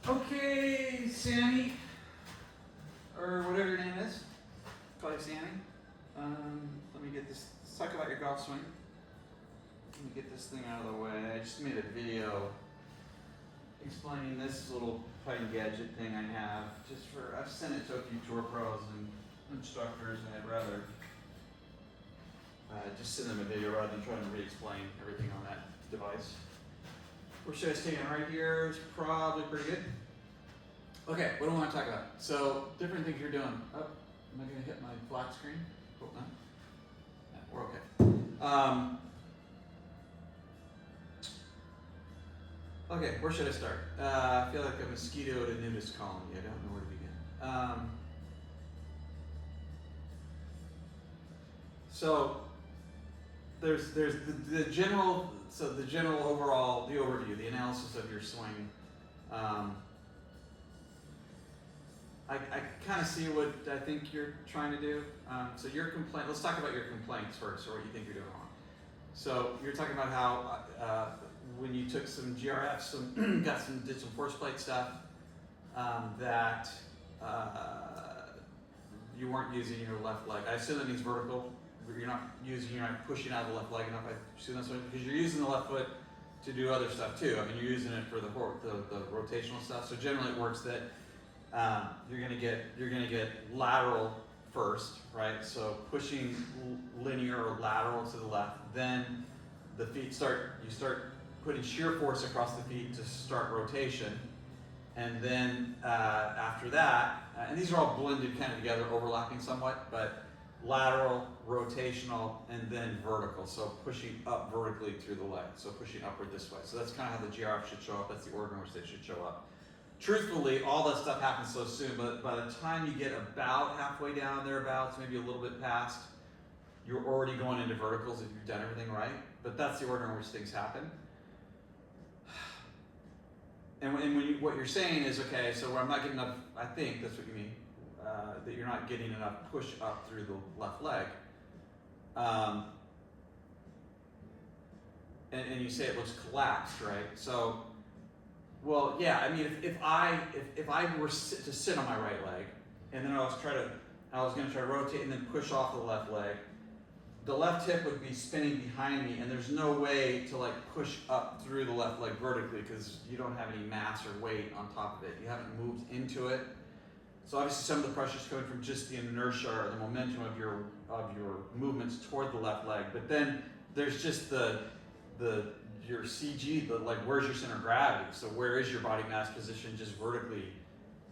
Okay, Sammy, or whatever your name is, call you Sammy. Let me get this, let's talk about your golf swing. Let me get this thing out of the way. I just made a video explaining this little putting gadget thing I have. I've sent it to a few tour pros and instructors, and I'd rather just send them a video rather than trying to re-explain everything on that device. Where should I stay on? Right here is probably pretty good. Okay, what do I want to talk about? So, different things you're doing. Oh, am I going to hit my black screen? Hope not. Yeah, we're okay. Okay, where should I start? I feel like a mosquito at a nudist colony. I don't know where to begin. So, there's the general, the general overall, the overview, the analysis of your swing. I kind of see what I think you're trying to do. So your complaint, let's talk about your complaints first, or what you think you're doing wrong. So you're talking about how when you took some GRFs, did some force plate stuff, that you weren't using your left leg. I assume that means vertical. You're not pushing out the left leg enough. I assume that's what, because you're using the left foot to do other stuff too. I mean, you're using it for the rotational stuff. So generally, it works that you're gonna get lateral first, right? So pushing linear or lateral to the left, then the feet you start putting shear force across the feet to start rotation, and then after that, and these are all blended kind of together, overlapping somewhat, but lateral, rotational, and then vertical. So pushing up vertically through the leg. So pushing upward this way. So that's kind of how the GRF should show up. That's the order in which they should show up. Truthfully, all that stuff happens so soon, but by the time you get about halfway down thereabouts, maybe a little bit past, you're already going into verticals if you've done everything right. But that's the order in which things happen. And what you're saying is, okay, so I'm not getting enough, I think that's what you mean, that you're not getting enough push up through the left leg. And you say it looks collapsed, right? So, well, yeah, I mean, if I were to sit on my right leg, and then I was going to try to rotate and then push off the left leg, the left hip would be spinning behind me, and there's no way to like push up through the left leg vertically because you don't have any mass or weight on top of it. You haven't moved into it. So obviously some of the pressure is coming from just the inertia or the momentum of your movements toward the left leg. But then there's just your CG, like where's your center of gravity? So where is your body mass position just vertically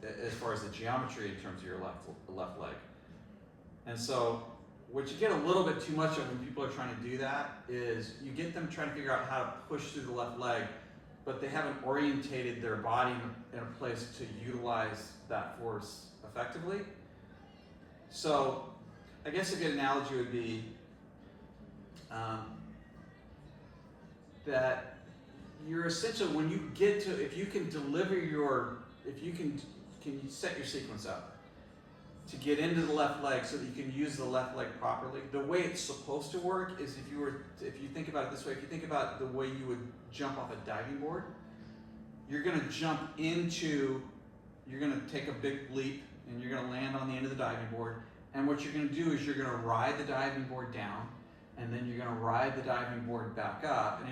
as far as the geometry in terms of your left leg? And so what you get a little bit too much of when people are trying to do that is you get them trying to figure out how to push through the left leg, but they haven't orientated their body in a place to utilize that force effectively. So I guess a good analogy would be that you're essentially, when you get to, if you can you set your sequence up to get into the left leg so that you can use the left leg properly. The way it's supposed to work is if you think about it this way, if you think about the way you would jump off a diving board, you're going to take a big leap and you're going to land on the end of the diving board. And what you're going to do is you're going to ride the diving board down, and then you're going to ride the diving board back up. And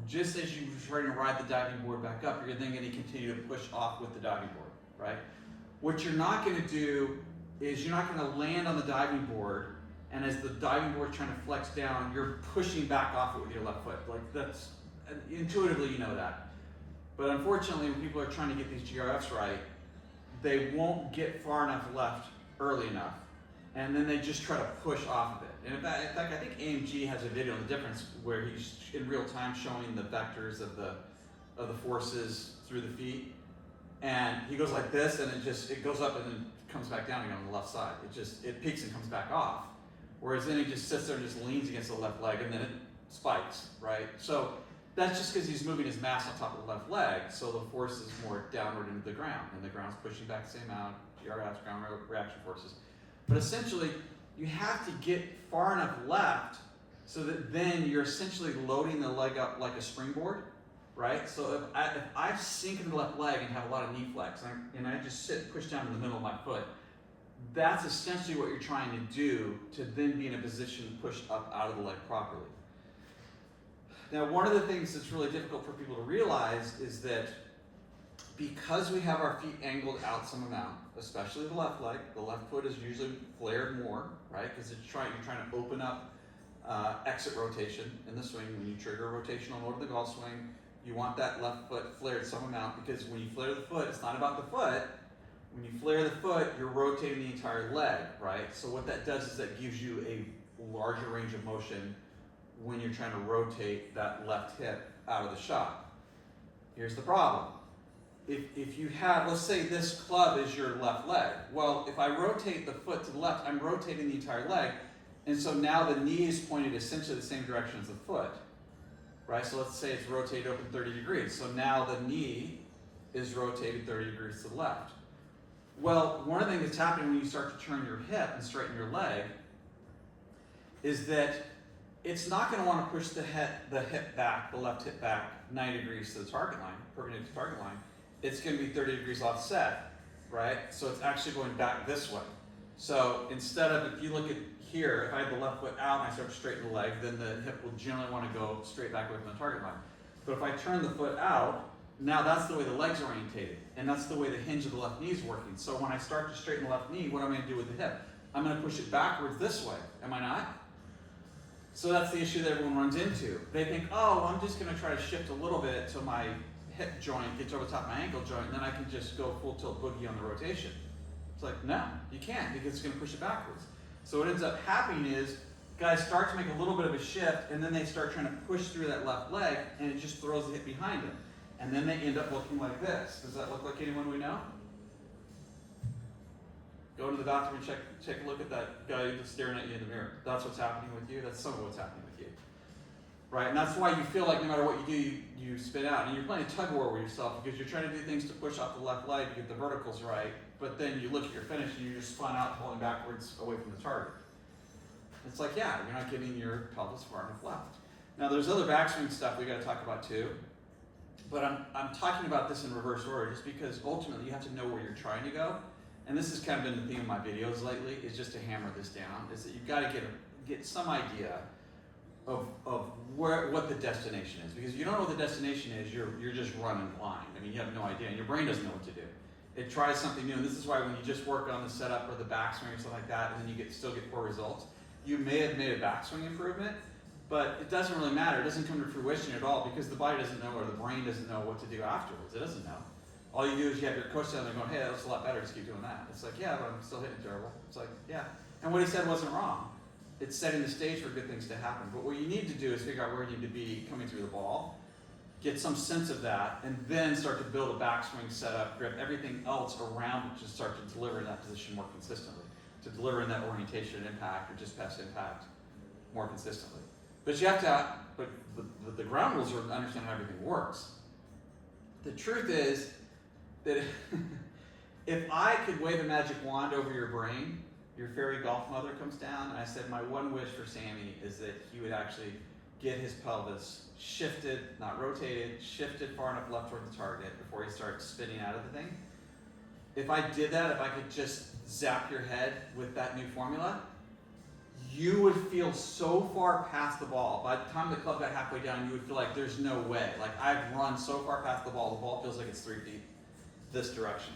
just as you're trying to ride the diving board back up, you're then going to continue to push off with the diving board, right? What you're not going to do is you're not going to land on the diving board, and as the diving board's trying to flex down, you're pushing back off it with your left foot. Like that's, intuitively you know that. But unfortunately, when people are trying to get these GRFs right, they won't get far enough left early enough, and then they just try to push off of it. And in fact, I think AMG has a video on the difference where he's in real time showing the vectors of the forces through the feet. And he goes like this, and it goes up and then comes back down again on the left side. It peaks and comes back off. Whereas then he just sits there and just leans against the left leg, and then it spikes, right? So that's just because he's moving his mass on top of the left leg, so the force is more downward into the ground, and the ground's pushing back the same amount, GRFs, ground reaction forces. But essentially, you have to get far enough left so that then you're essentially loading the leg up like a springboard, right? So if I sink into the left leg and have a lot of knee flex, and I just sit, push down in the middle of my foot, that's essentially what you're trying to do to then be in a position to push up out of the leg properly. Now, one of the things that's really difficult for people to realize is that because we have our feet angled out some amount, especially the left leg, the left foot is usually flared more, right? Because you're trying to open up exit rotation in the swing. When you trigger a rotational mode of the golf swing, you want that left foot flared some amount, because when you flare the foot, it's not about the foot. When you flare the foot, you're rotating the entire leg, right? So what that does is that gives you a larger range of motion when you're trying to rotate that left hip out of the shot. Here's the problem. If you have, let's say this club is your left leg. Well, if I rotate the foot to the left, I'm rotating the entire leg. And so now the knee is pointed essentially the same direction as the foot, right? So let's say it's rotated open 30 degrees. So now the knee is rotated 30 degrees to the left. Well, one of the things that's happening when you start to turn your hip and straighten your leg is that it's not going to want to push the hip back, the left hip back 90 degrees to the target line, perpendicular to the target line. It's going to be 30 degrees offset, right? So it's actually going back this way. So instead of, if you look at here, if I have the left foot out and I start to straighten the leg, then the hip will generally want to go straight back away from the target line. But if I turn the foot out, now that's the way the leg's orientated, and that's the way the hinge of the left knee is working. So when I start to straighten the left knee, what am I going to do with the hip? I'm going to push it backwards this way, am I not? So that's the issue that everyone runs into. They think, oh, I'm just going to try to shift a little bit so my hip joint gets over the top of my ankle joint, and then I can just go full tilt boogie on the rotation. It's like, no, you can't, because it's going to push it backwards. So what ends up happening is guys start to make a little bit of a shift, and then they start trying to push through that left leg, and it just throws the hip behind them. And then they end up looking like this. Does that look like anyone we know? Go to the bathroom and take a look at that guy that's staring at you in the mirror. That's what's happening with you. That's some of what's happening with you. Right? And that's why you feel like no matter what you do, you spin out. And you're playing tug of war with yourself because you're trying to do things to push off the left leg to get the verticals right. But then you look at your finish and you're just spun out, pulling backwards away from the target. It's like, yeah, you're not getting your pelvis far enough left. Now there's other backswing stuff we got to talk about too. But I'm talking about this in reverse order just because ultimately you have to know where you're trying to go. And this has kind of been the theme of my videos lately, is just to hammer this down, is that you've got to get some idea of what the destination is. Because if you don't know what the destination is, you're just running blind. I mean, you have no idea, and your brain doesn't know what to do. It tries something new, and this is why when you just work on the setup or the backswing or something like that, and then you still get poor results, you may have made a backswing improvement, but it doesn't really matter. It doesn't come to fruition at all because the body doesn't know or the brain doesn't know what to do afterwards. It doesn't know. All you do is you have your coach down there going, hey, that's a lot better, just keep doing that. It's like, yeah, but I'm still hitting terrible. It's like, yeah. And what he said wasn't wrong. It's setting the stage for good things to happen. But what you need to do is figure out where you need to be coming through the ball, get some sense of that, and then start to build a backswing setup, grip everything else around it to start to deliver in that position more consistently, to deliver in that orientation and impact or just past impact more consistently. But you have to, but the ground rules are to understand how everything works. The truth is that if I could wave a magic wand over your brain, your fairy golf mother comes down, and I said my one wish for Sammy is that he would actually get his pelvis shifted, not rotated, shifted far enough left toward the target before he starts spinning out of the thing. If I did that, if I could just zap your head with that new formula, you would feel so far past the ball. By the time the club got halfway down, you would feel like there's no way. Like I've run so far past the ball feels like it's 3 feet this direction.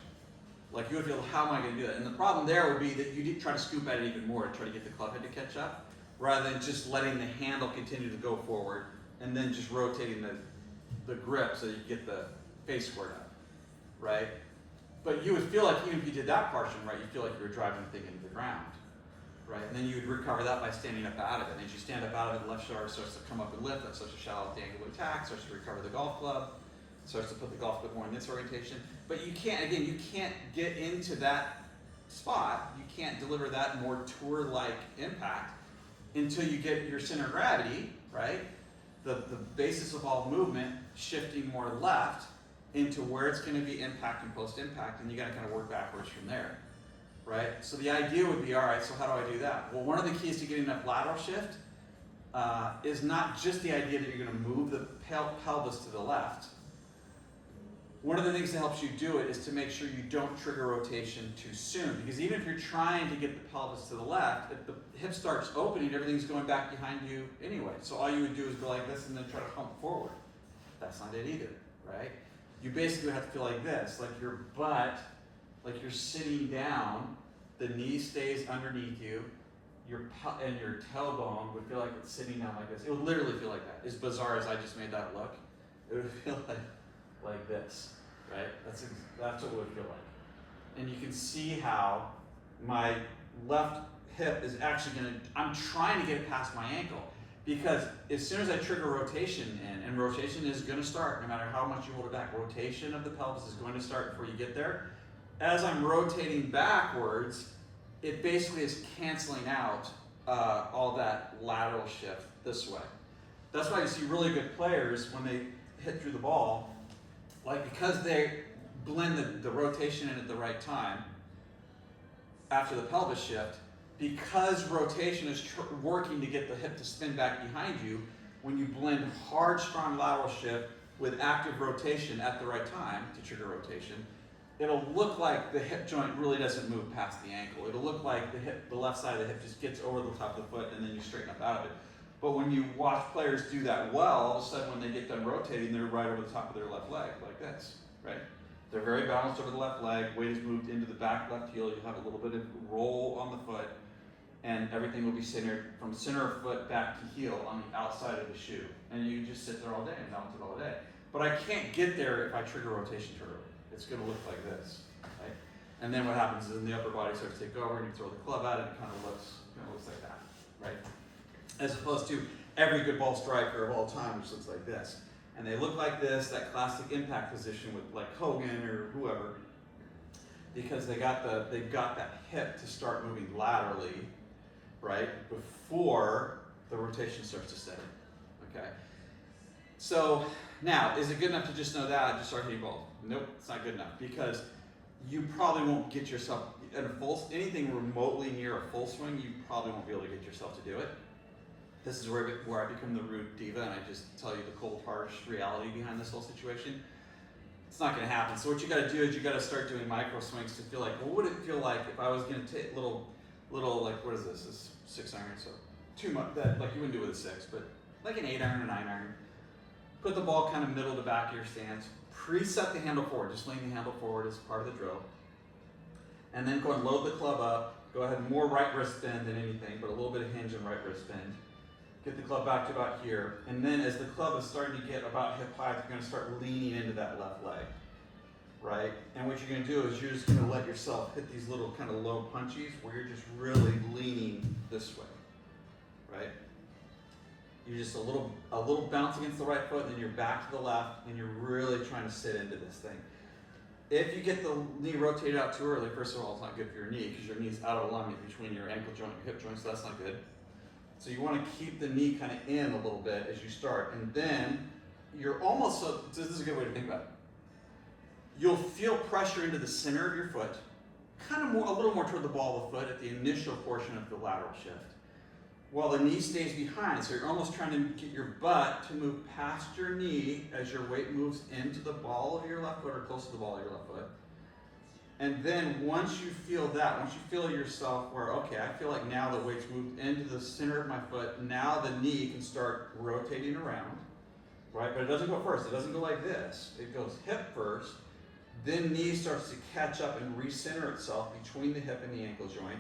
Like you would feel, how am I going to do that? And the problem there would be that you try to scoop at it even more to try to get the club head to catch up, rather than just letting the handle continue to go forward and then just rotating the grip so you get the face squared up, right? But you would feel like even if you did that portion right, you'd feel like you were driving the thing into the ground. Right, and then you would recover that by standing up out of it. And as you stand up out of it, the left shoulder starts to come up and lift. That's such a shallow angle attack, starts to recover the golf club, starts to put the golf club more in this orientation. But you can't get into that spot. You can't deliver that more tour-like impact until you get your center of gravity, right? The basis of all movement shifting more left into where it's going to be impact and post-impact, and you got to kind of work backwards from there. Right? So the idea would be, all right, so how do I do that? Well, one of the keys to getting enough lateral shift is not just the idea that you're going to move the pelvis to the left. One of the things that helps you do it is to make sure you don't trigger rotation too soon. Because even if you're trying to get the pelvis to the left, if the hip starts opening, everything's going back behind you anyway. So all you would do is go like this and then try to hump forward. That's not it either, right? You basically have to feel like this, like your butt, like you're sitting down, the knee stays underneath you, and your tailbone would feel like it's sitting down like this. It would literally feel like that. As bizarre as I just made that look, it would feel like this, right? That's what it would feel like. And you can see how my left hip is actually I'm trying to get it past my ankle, because as soon as I trigger rotation in, and rotation is gonna start no matter how much you hold it back, rotation of the pelvis is going to start before you get there. As I'm rotating backwards, it basically is canceling out all that lateral shift this way. That's why you see really good players when they hit through the ball, like because they blend the rotation in at the right time after the pelvis shift, because rotation is working to get the hip to spin back behind you, when you blend hard, strong lateral shift with active rotation at the right time to trigger rotation, it'll look like the hip joint really doesn't move past the ankle. It'll look like the left side of the hip just gets over the top of the foot and then you straighten up out of it. But when you watch players do that well, all of a sudden when they get done rotating, they're right over the top of their left leg, like this, right? They're very balanced over the left leg, weight is moved into the back left heel, you'll have a little bit of roll on the foot, and everything will be centered from center of foot back to heel on the outside of the shoe. And you just sit there all day and balance it all day. But I can't get there if I trigger rotation too early. It's going to look like this, right? And then what happens is the upper body starts to take over and you throw the club at it, and it kind of looks like that, right? As opposed to every good ball striker of all time, which looks like this. And they look like this, that classic impact position with like Hogan or whoever, because they've got that hip to start moving laterally, right, before the rotation starts to set in, okay? So now, is it good enough to just know that and just start hitting balls? Nope, it's not good enough, because you probably won't get yourself in anything remotely near a full swing. You probably won't be able to get yourself to do it. This is where I become the rude diva and I just tell you the cold, harsh reality behind this whole situation. It's not going to happen. So what you got to do is you got to start doing micro swings to feel like, well, what would it feel like if I was going to take little like, what is this? This 6 iron, so too much that like you wouldn't do with a 6, but like an 8 iron or 9 iron. Put the ball kind of middle to back of your stance. Preset the handle forward. Just lean the handle forward as part of the drill. And then go and load the club up. Go ahead, more right wrist bend than anything, but a little bit of hinge and right wrist bend. Get the club back to about here. And then as the club is starting to get about hip height, you're going to start leaning into that left leg, right? And what you're going to do is you're just going to let yourself hit these little kind of low punchies where you're just really leaning this way, right? You're just a little bounce against the right foot, and then you're back to the left, and you're really trying to sit into this thing. If you get the knee rotated out too early, first of all, it's not good for your knee because your knee's out of alignment between your ankle joint and your hip joint, so that's not good. So you want to keep the knee kind of in a little bit as you start, and then you're almost, so this is a good way to think about it. You'll feel pressure into the center of your foot, kind of a little more toward the ball of the foot at the initial portion of the lateral shift, while the knee stays behind. So you're almost trying to get your butt to move past your knee as your weight moves into the ball of your left foot or close to the ball of your left foot. And then once you feel that, once you feel yourself where, okay, I feel like now the weight's moved into the center of my foot, now the knee can start rotating around, right? But it doesn't go first. It doesn't go like this. It goes hip first, then knee starts to catch up and recenter itself between the hip and the ankle joint.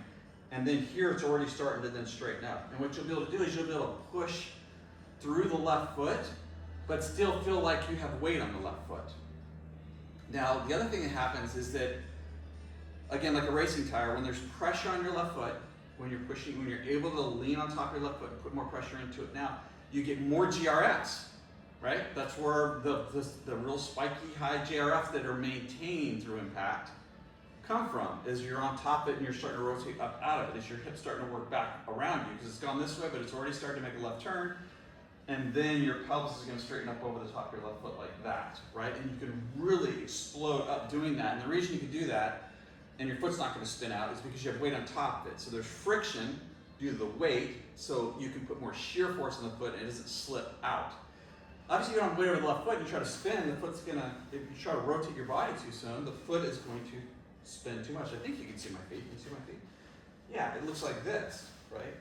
And then here it's already starting to then straighten up. And what you'll be able to do is you'll be able to push through the left foot, but still feel like you have weight on the left foot. Now, the other thing that happens is that, again, like a racing tire, when there's pressure on your left foot, when you're able to lean on top of your left foot and put more pressure into it now, you get more GRFs, right? That's where the real spiky high GRFs that are maintained through impact come from, is you're on top of it and you're starting to rotate up out of it, as your hip's starting to work back around you, because it's gone this way, but it's already started to make a left turn, and then your pelvis is going to straighten up over the top of your left foot like that, right? And you can really explode up doing that, and the reason you can do that, and your foot's not going to spin out, is because you have weight on top of it. So there's friction due to the weight, so you can put more shear force on the foot and it doesn't slip out. Obviously, you don't have weight over the left foot, and you try to spin, the foot's gonna, if you try to rotate your body too soon, the foot is going to spin too much. I think you can see my feet. Can you see my feet? Yeah, it looks like this, right?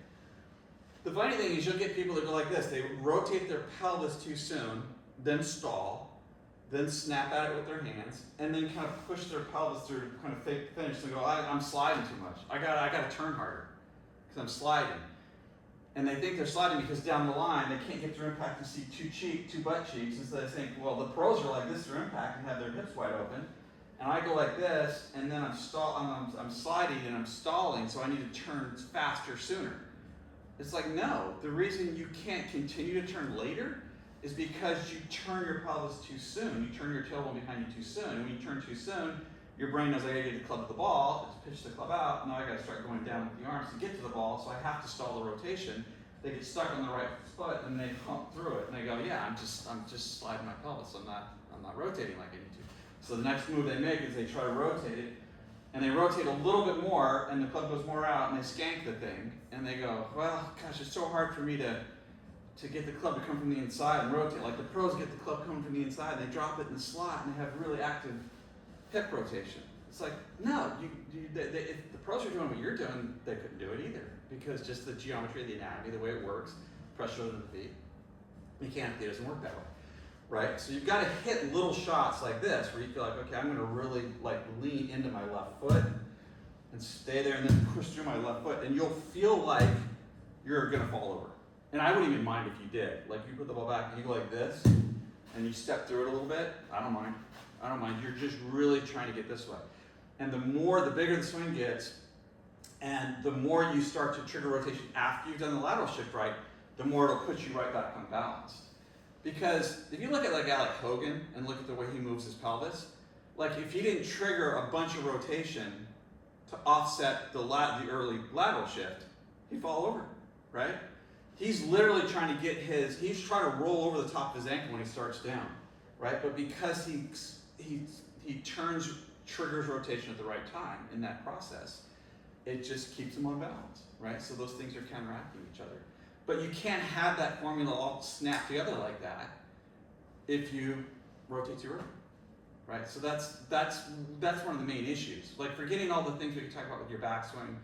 The funny thing is you'll get people that go like this. They rotate their pelvis too soon, then stall, then snap at it with their hands, and then kind of push their pelvis through kind of fake finish and go, I'm sliding too much. I gotta turn harder because I'm sliding. And they think they're sliding because down the line they can't get their impact to see two butt cheeks. Instead they think, well, the pros are like this through impact and have their hips wide open. And I go like this, and then I'm sliding and I'm stalling, so I need to turn faster sooner. It's like, no, the reason you can't continue to turn later is because you turn your pelvis too soon. You turn your tailbone behind you too soon. And when you turn too soon, your brain knows I gotta get the club to the ball, pitch the club out, now I gotta start going down with the arms to get to the ball, so I have to stall the rotation. They get stuck on the right foot and they hump through it and they go, yeah, I'm just sliding my pelvis, I'm not rotating like I need to. So the next move they make is they try to rotate it, and they rotate a little bit more, and the club goes more out, and they skank the thing, and they go, well, gosh, it's so hard for me to get the club to come from the inside and rotate. Like the pros get the club coming from the inside, and they drop it in the slot, and they have really active hip rotation. It's like, no, if the pros are doing what you're doing, they couldn't do it either, because just the geometry of the anatomy, the way it works, pressure on the feet, mechanically it doesn't work that way. Right? So you've got to hit little shots like this where you feel like, okay, I'm going to really like lean into my left foot and stay there and then push through my left foot, and you'll feel like you're going to fall over. And I wouldn't even mind if you did. Like you put the ball back and you go like this and you step through it a little bit. I don't mind. I don't mind. You're just really trying to get this way. And the bigger the swing gets, and the more you start to trigger rotation after you've done the lateral shift right, the more it'll put you right back unbalanced. Because if you look at like a guy like Hogan and look at the way he moves his pelvis, like if he didn't trigger a bunch of rotation to offset the early lateral shift, he'd fall over, right? He's literally trying to he's trying to roll over the top of his ankle when he starts down, right? But because he triggers rotation at the right time in that process, it just keeps him on balance, right? So those things are counteracting each other. But you can't have that formula all snap together like that if you rotate too early, right? So that's one of the main issues. Like forgetting all the things we can talk about with your backswing,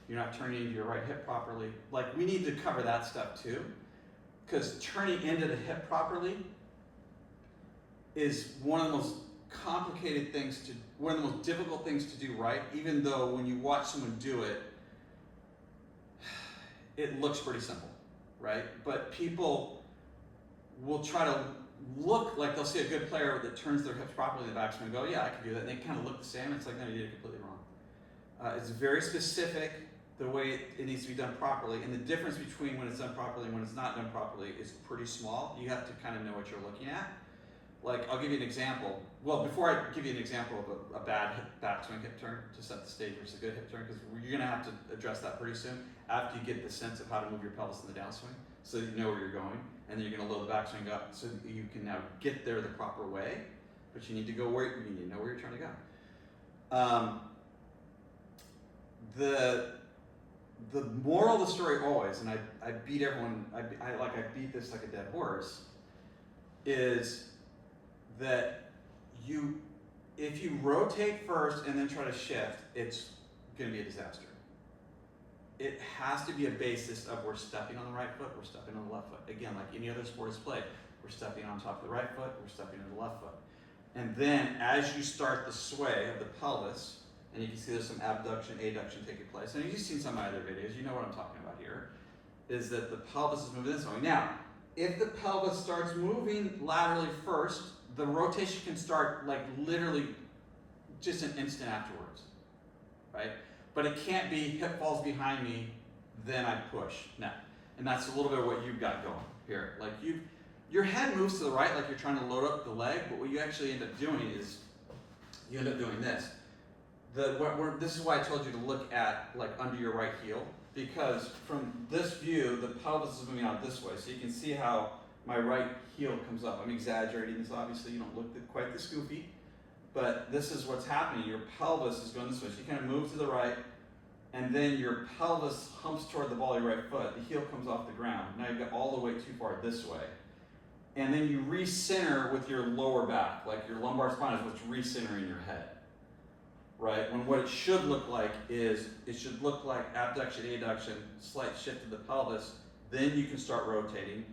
you're not turning into your right hip properly. Like we need to cover that stuff too, because turning into the hip properly is one of the most complicated things one of the most difficult things to do right, even though when you watch someone do it, it looks pretty simple. Right? But people will try to look like they'll see a good player that turns their hips properly in the backswing and go, yeah, I can do that. And they kind of look the same. It's like, no, you did it completely wrong. It's very specific the way it needs to be done properly. And the difference between when it's done properly and when it's not done properly is pretty small. You have to kind of know what you're looking at. Like, I'll give you an example. Well, before I give you an example of a bad backswing hip turn to set the stage versus a good hip turn, because you're going to have to address that pretty soon after you get the sense of how to move your pelvis in the downswing, so that you know where you're going, and then you're going to load the backswing up so that you can now get there the proper way, but you need to know where you're trying to go. The moral of the story always, and I beat everyone, I beat this like a dead horse, is that if you rotate first and then try to shift, it's going to be a disaster. It has to be a basis of we're stepping on the right foot, we're stepping on the left foot. Again, like any other sport is played, we're stepping on top of the right foot, we're stepping on the left foot. And then as you start the sway of the pelvis, and you can see there's some abduction, adduction taking place, and you've seen some of my other videos, you know what I'm talking about here, is that the pelvis is moving this way. Now, if the pelvis starts moving laterally first, the rotation can start like literally just an instant afterwards, right? But it can't be hip falls behind me, then I push. No. And that's a little bit of what you've got going here. Like your head moves to the right like you're trying to load up the leg, but what you actually end up doing is you end up doing this. This is why I told you to look at like under your right heel, because from this view, the pelvis is moving out this way. So you can see how my right heel comes up. I'm exaggerating this, obviously. You don't look quite this goofy, but this is what's happening. Your pelvis is going this way. So you kind of move to the right, and then your pelvis humps toward the ball of your right foot, the heel comes off the ground. Now you've got all the weight too far this way. And then you recenter with your lower back, like your lumbar spine is what's recentering your head, right? When what it should look like is, it should look like abduction, adduction, slight shift of the pelvis, then you can start rotating.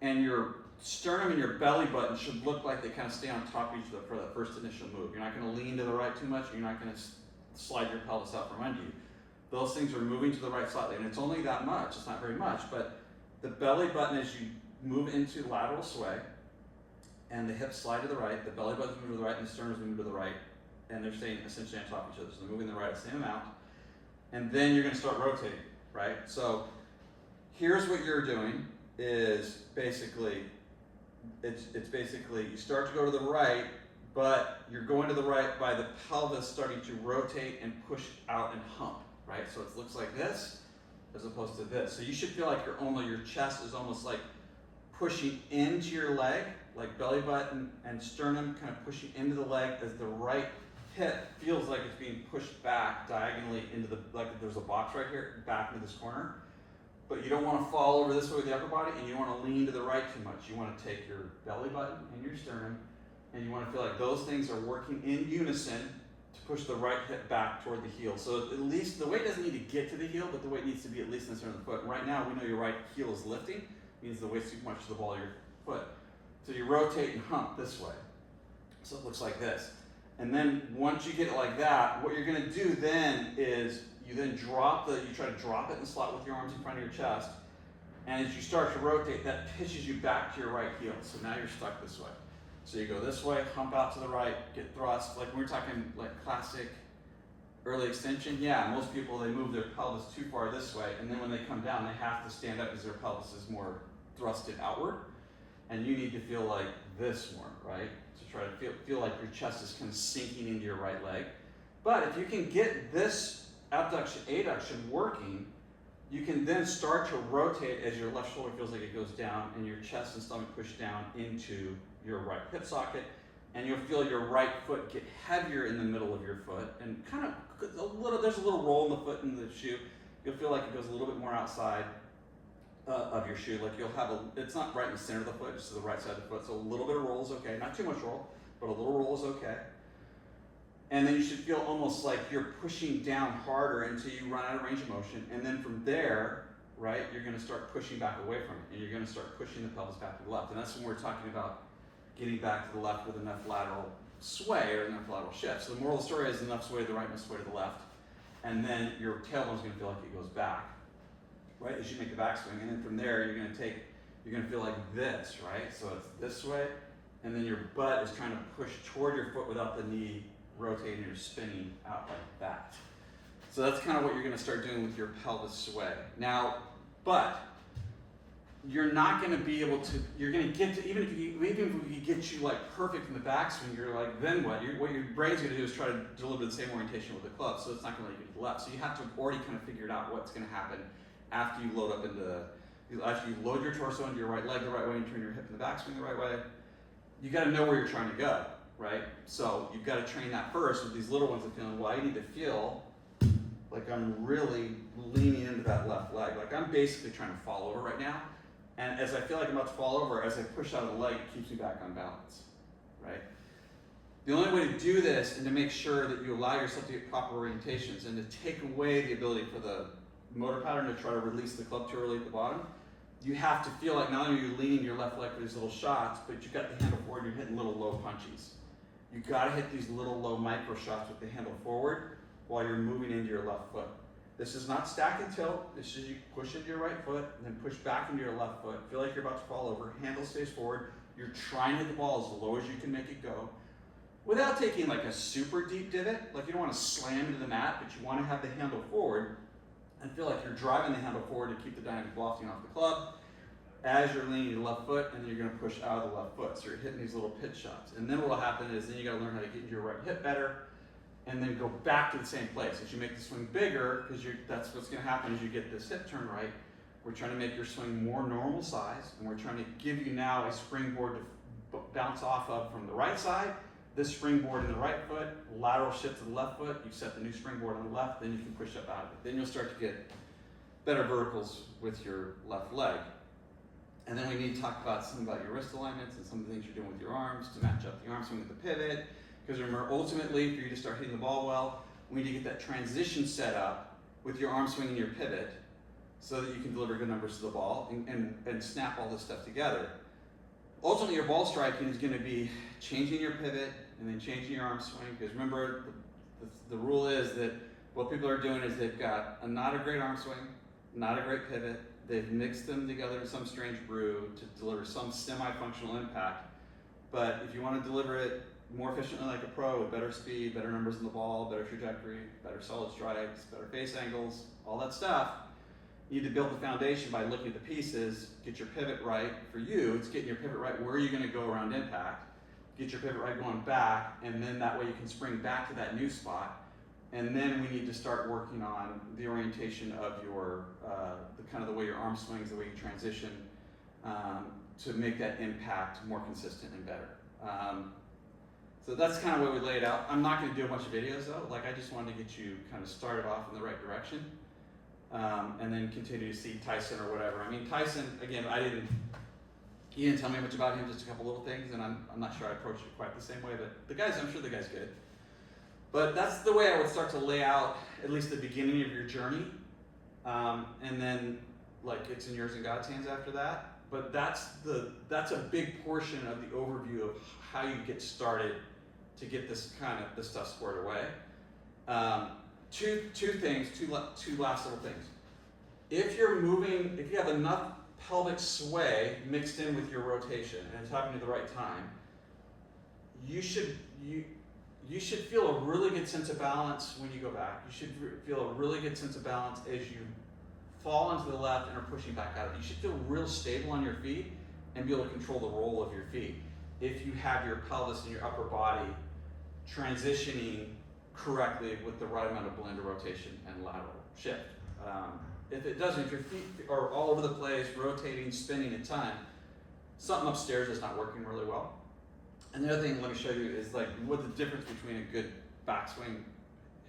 And your sternum and your belly button should look like they kind of stay on top of each other for that first initial move. You're not going to lean to the right too much, you're not going to slide your pelvis out from under you. Those things are moving to the right slightly, and it's only that much, it's not very much, but the belly button, as you move into lateral sway, and the hips slide to the right, the belly button's moving to the right, and the sternum's moving to the right, and they're staying essentially on top of each other, so they're moving the right the same amount, and then you're going to start rotating, right? So here's what you're doing, is basically, it's basically, you start to go to the right, but you're going to the right by the pelvis starting to rotate and push out and hump, right? So it looks like this, as opposed to this. So you should feel like your chest is almost like pushing into your leg, like belly button and sternum kind of pushing into the leg as the right hip feels like it's being pushed back diagonally into the, like there's a box right here, back into this corner. But you don't want to fall over this way with the upper body, and you don't want to lean to the right too much. You want to take your belly button and your sternum, and you want to feel like those things are working in unison to push the right hip back toward the heel. So at least the weight doesn't need to get to the heel, but the weight needs to be at least in the center of the foot. And right now, we know your right heel is lifting, means the weight's too much to the ball of your foot. So you rotate and hump this way. So it looks like this. And then once you get it like that, what you're going to do then is you then you try to drop it and slot with your arms in front of your chest. And as you start to rotate, that pitches you back to your right heel. So now you're stuck this way. So you go this way, hump out to the right, get thrust. Like when we're talking like classic early extension, yeah, most people, they move their pelvis too far this way, and then when they come down, they have to stand up because their pelvis is more thrusted outward. And you need to feel like this more, right? To try to feel like your chest is kind of sinking into your right leg. But if you can get this abduction, adduction working, you can then start to rotate as your left shoulder feels like it goes down and your chest and stomach push down into your right hip socket, and you'll feel your right foot get heavier in the middle of your foot, and kind of there's a little roll in the foot in the shoe. You'll feel like it goes a little bit more outside of your shoe. Like you'll have it's not right in the center of the foot, just to the right side of the foot. So a little bit of roll is okay, not too much roll, but a little roll is okay. And then you should feel almost like you're pushing down harder until you run out of range of motion. And then from there, right, you're going to start pushing back away from it. And you're going to start pushing the pelvis back to the left. And that's when we're talking about getting back to the left with enough lateral sway or enough lateral shift. So the moral of the story is enough sway to the right, enough sway to the left. And then your tailbone's going to feel like it goes back, right, as you make the backswing. And then from there, you're going to feel like this, right? So it's this way. And then your butt is trying to push toward your foot without the knee rotating or spinning out like that. So that's kind of what you're going to start doing with your pelvis sway. Now, but you're not going to be able to, you're going to get to, even if we get you like perfect in the backswing, you're like, then what? What your brain's going to do is try to deliver the same orientation with the club, so it's not going to let you get to the left. So you have to have already kind of figured out what's going to happen after you load up after you load your torso into your right leg the right way and turn your hip in the backswing the right way. You got to know where you're trying to go, right? So you've got to train that first with these little ones of feeling, well, I need to feel like I'm really leaning into that left leg. Like I'm basically trying to fall over right now. And as I feel like I'm about to fall over, as I push out of the leg, it keeps me back on balance, right? The only way to do this and to make sure that you allow yourself to get proper orientations and to take away the ability for the motor pattern to try to release the club too early at the bottom, you have to feel like not only are you leaning your left leg for these little shots, but you've got the handle forward, you're hitting little low punchies. You've got to hit these little low micro shots with the handle forward while you're moving into your left foot. This is not stack and tilt. This is you push into your right foot and then push back into your left foot. Feel like you're about to fall over. Handle stays forward. You're trying to hit the ball as low as you can make it go without taking like a super deep divot. Like you don't want to slam into the mat, but you want to have the handle forward and feel like you're driving the handle forward to keep the dynamic lofting off the club as you're leaning your left foot, and then you're going to push out of the left foot. So you're hitting these little pitch shots. And then what will happen is then you got to learn how to get into your right hip better and then go back to the same place. As you make the swing bigger, because that's what's going to happen as you get this hip turn right, we're trying to make your swing more normal size, and we're trying to give you now a springboard to bounce off of from the right side this springboard in the right foot, lateral shift to the left foot, you set the new springboard on the left, then you can push up out of it. Then you'll start to get better verticals with your left leg. And then we need to talk about some about your wrist alignments and some of the things you're doing with your arms to match up the arm swing with the pivot. Because remember, ultimately, for you to start hitting the ball well, we need to get that transition set up with your arm swing and your pivot so that you can deliver good numbers to the ball and snap all this stuff together. Ultimately, your ball striking is going to be changing your pivot and then changing your arm swing. Because remember, the rule is that what people are doing is they've got not a great arm swing, not a great pivot. They've mixed them together in some strange brew to deliver some semi-functional impact. But if you want to deliver it more efficiently like a pro with better speed, better numbers in the ball, better trajectory, better solid strikes, better face angles, all that stuff, you need to build the foundation by looking at the pieces, get your pivot right. For you, it's getting your pivot right where you're going to go around impact, get your pivot right going back, and then that way you can spring back to that new spot. And then we need to start working on the orientation of your, the kind of the way your arm swings, the way you transition, to make that impact more consistent and better. So that's kind of what we laid out. I'm not going to do a bunch of videos though. Like I just wanted to get you kind of started off in the right direction, and then continue to see Tyson or whatever. I mean, Tyson, again, he didn't tell me much about him, just a couple little things, and I'm not sure I approached it quite the same way. But the guys, I'm sure the guy's good. But that's the way I would start to lay out at least the beginning of your journey, and then like it's in yours and God's hands after that. But that's a big portion of the overview of how you get started to get this stuff squared away. Two last little things. If you have enough pelvic sway mixed in with your rotation and it's happening at the right time, you should feel a really good sense of balance when you go back. You should feel a really good sense of balance as you fall into the left and are pushing back out of it. You should feel real stable on your feet and be able to control the roll of your feet if you have your pelvis and your upper body transitioning correctly with the right amount of blend of rotation and lateral shift. If it doesn't, if your feet are all over the place, rotating, spinning a ton, something upstairs is not working really well. And the other thing let me show you is like what the difference between a good backswing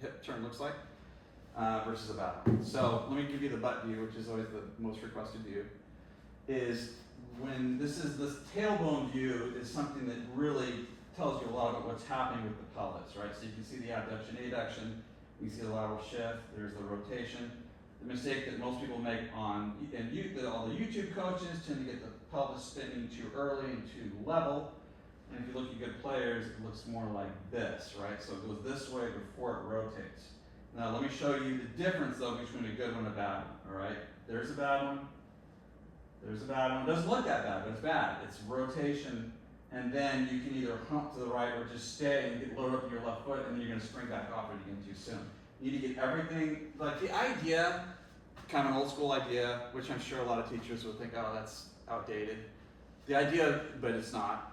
hip turn looks like versus a bad one. So let me give you the butt view, which is always the most requested view. Is when this tailbone view is something that really tells you a lot about what's happening with the pelvis, right? So you can see the abduction, adduction, you can see the lateral shift, there's the rotation. The mistake that most people make all the YouTube coaches tend to get the pelvis spinning too early and too level. And if you look at good players, it looks more like this, right? So it goes this way before it rotates. Now let me show you the difference though between a good one and a bad one, all right? There's a bad one. There's a bad one. It doesn't look that bad, but it's bad. It's rotation, and then you can either hump to the right or just stay and get loaded up in your left foot, and then you're gonna spring back off it again too soon. You need to get everything, like the idea, kind of an old school idea, which I'm sure a lot of teachers would think, oh, that's outdated. The idea, but it's not.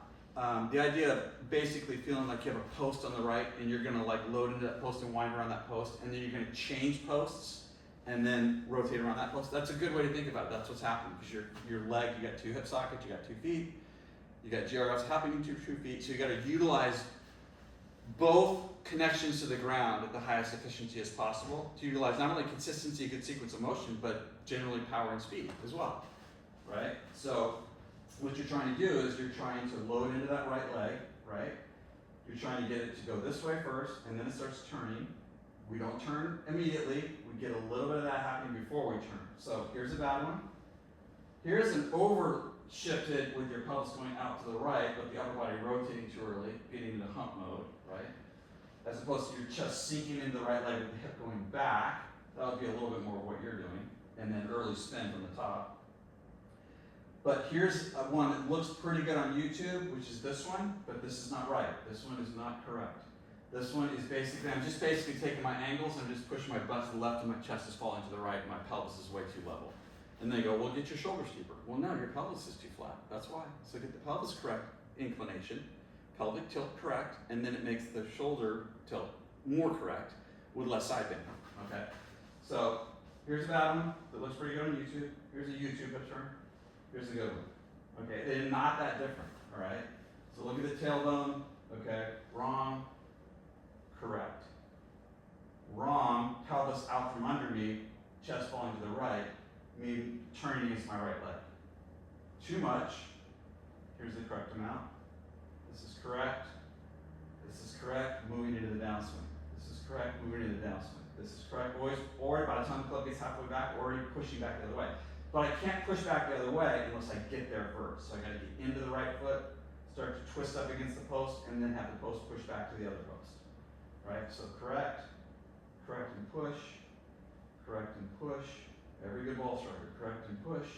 The idea of basically feeling like you have a post on the right and you're gonna like load into that post and wind around that post, and then you're gonna change posts and then rotate around that post. That's a good way to think about it. That's what's happening, because your leg, you got 2 hip sockets, you got 2 feet, you got GRFs happening to 2 feet, so you gotta utilize both connections to the ground at the highest efficiency as possible to utilize not only consistency, good sequence of motion, but generally power and speed as well, right? So what you're trying to do is you're trying to load into that right leg, right? You're trying to get it to go this way first, and then it starts turning. We don't turn immediately. We get a little bit of that happening before we turn. So here's a bad one. Here's an over shifted with your pelvis going out to the right, but the upper body rotating too early, getting into hump mode, right? As opposed to your chest sinking into the right leg with the hip going back. That would be a little bit more of what you're doing. And then early spin from the top. But here's one that looks pretty good on YouTube, which is this one, but this is not right. This one is not correct. This one is basically, I'm just basically taking my angles and I'm just pushing my butt to the left and my chest is falling to the right and my pelvis is way too level. And they go, well, get your shoulders deeper. Well, no, your pelvis is too flat. That's why. So get the pelvis correct inclination, pelvic tilt correct, and then it makes the shoulder tilt more correct with less side bend. Okay? So here's a bad one that looks pretty good on YouTube. Here's a YouTube picture. Here's a good one. Okay, they're not that different, all right? So look at the tailbone, Okay, wrong, correct. Wrong, pelvis out from under me, chest falling to the right, me turning against my right leg. Too much, here's the correct amount. This is correct. This is correct, moving into the downswing. This is correct, moving into the downswing. This is correct, always, or by the time the club gets halfway back, already pushing back the other way. But I can't push back the other way unless I get there first. So I gotta get into the right foot, start to twist up against the post, and then have the post push back to the other post. Right, so correct, correct and push, correct and push. Every good ball striker, correct and push.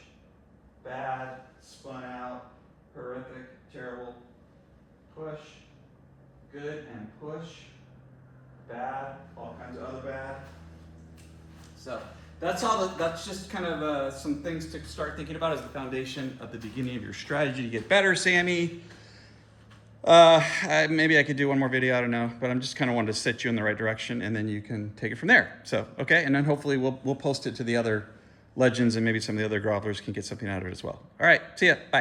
Bad, spun out, horrific, terrible, push, good and push, bad, all kinds of other bad. So that's all. That's just kind of some things to start thinking about as the foundation of the beginning of your strategy to get better, Sammy. Maybe I could do one more video, I don't know, but I'm just kind of wanted to set you in the right direction, and then you can take it from there. So, okay, and then hopefully we'll post it to the other legends, and maybe some of the other grovelers can get something out of it as well. All right, see ya, bye.